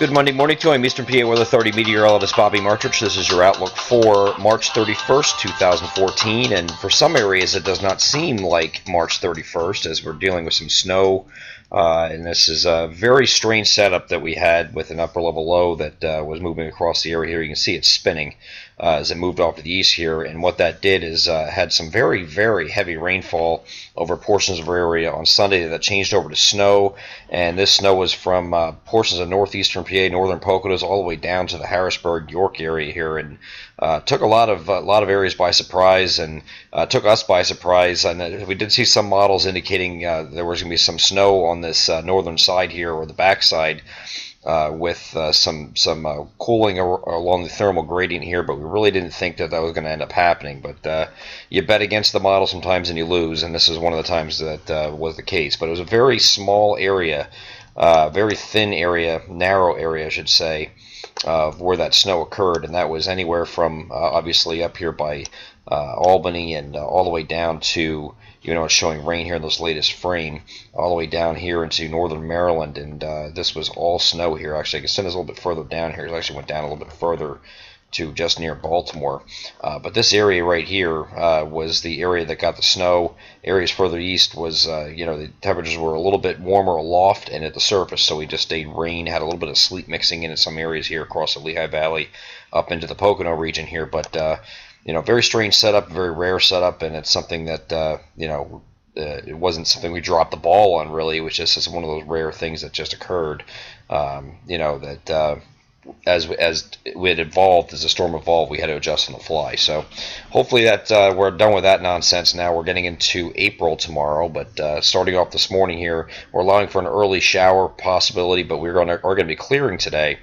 Good Monday morning to you. I'm Eastern PA Weather 30 meteorologist Bobby Martrich. This is your outlook for March 31st, 2014. And for some areas, it does not seem like March 31st as we're dealing with some snow. And this is a very strange setup that we had with an upper level low that was moving across the area here. You can see it's spinning as it moved off to the east here. And what that did is had some very, very heavy rainfall over portions of our area on Sunday that changed over to snow. And this snow was from portions of northeastern PA, northern Poconos, all the way down to the Harrisburg, York area here, and took a lot of areas by surprise, and took us by surprise. And we did see some models indicating there was going to be some snow on this northern side here, or the back side, with some cooling along the thermal gradient here, but we really didn't think that was going to end up happening. But you bet against the model sometimes and you lose, and this is one of the times that was the case. But it was a very small area, very thin area, narrow area, I should say, of where that snow occurred, and that was anywhere from obviously up here by Albany and all the way down to, it's showing rain here in this latest frame, all the way down here into northern Maryland, and this was all snow here. Actually, I can send this a little bit further down here. It actually went down a little bit further to just near Baltimore. But this area right here was the area that got the snow. Areas further east was, the temperatures were a little bit warmer aloft and at the surface, so we just stayed rain, had a little bit of sleet mixing in some areas here across the Lehigh Valley up into the Pocono region here. But, very strange setup, very rare setup, and it's something that, it wasn't something we dropped the ball on, really. It was just one of those rare things that just occurred, as it evolved, as the storm evolved, we had to adjust on the fly. So hopefully that we're done with that nonsense now. We're getting into April tomorrow, but starting off this morning here, we're allowing for an early shower possibility, but we're going to be clearing today.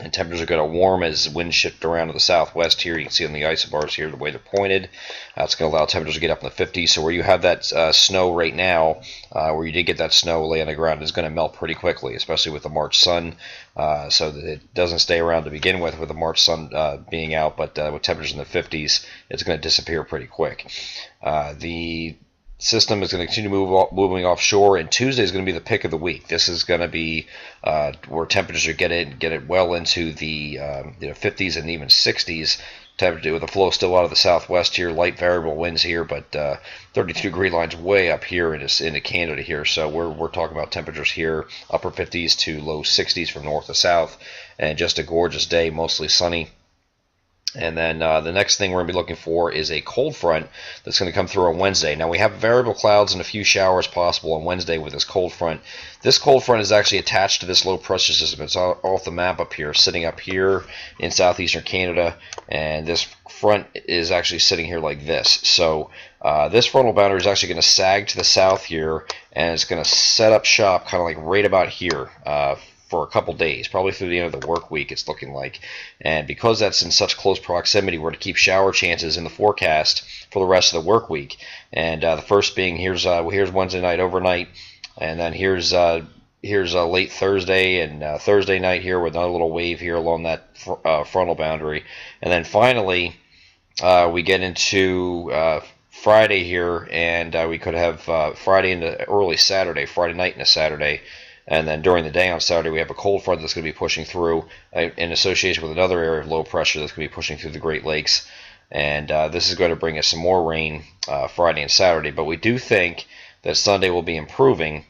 And temperatures are going to warm as winds shift around to the southwest here. You can see on the isobars here the way they're pointed. It's going to allow temperatures to get up in the 50s. So where you have that snow right now, where you did get that snow lay on the ground, is going to melt pretty quickly, especially with the March sun. So that it doesn't stay around to begin with the March sun being out, but with temperatures in the 50s, it's going to disappear pretty quick. The system is going to continue moving offshore, and Tuesday is going to be the pick of the week. This is going to be where temperatures are get it well into the 50s and even 60s. Temperature with the flow still out of the southwest here, light variable winds here, but 32-degree lines way up here into Canada here. So we're talking about temperatures here, upper 50s to low 60s from north to south, and just a gorgeous day, mostly sunny. And then the next thing we're going to be looking for is a cold front that's going to come through on Wednesday. Now, we have variable clouds and a few showers possible on Wednesday with this cold front. This cold front is actually attached to this low pressure system. It's off the map up here, sitting up here in southeastern Canada. And this front is actually sitting here like this. So this frontal boundary is actually going to sag to the south here, and it's going to set up shop kind of like right about here for a couple days, probably through the end of the work week, it's looking like. And because that's in such close proximity, we're to keep shower chances in the forecast for the rest of the work week. And the first being here's Wednesday night overnight, and then here's late Thursday and Thursday night here with another little wave here along that frontal boundary. And then finally we get into Friday here, and we could have Friday into early Saturday, Friday night into Saturday. And then during the day on Saturday, we have a cold front that's going to be pushing through in association with another area of low pressure that's going to be pushing through the Great Lakes. And this is going to bring us some more rain Friday and Saturday. But we do think that Sunday will be improving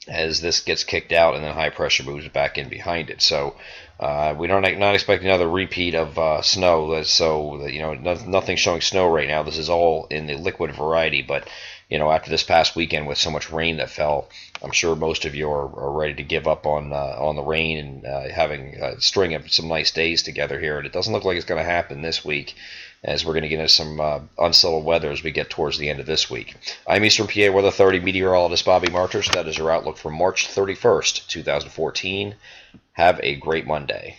as this gets kicked out and then high pressure moves back in behind it. So we don't not expect another repeat of snow. So nothing showing snow right now. This is all in the liquid variety. But after this past weekend with so much rain that fell, I'm sure most of you are ready to give up on the rain and having a string of some nice days together here. And it doesn't look like it's going to happen this week, as we're going to get into some unsettled weather as we get towards the end of this week. I'm Eastern PA Weather 30 meteorologist Bobby Martrich. That is your outlook for March 31st, 2014. Have a great Monday.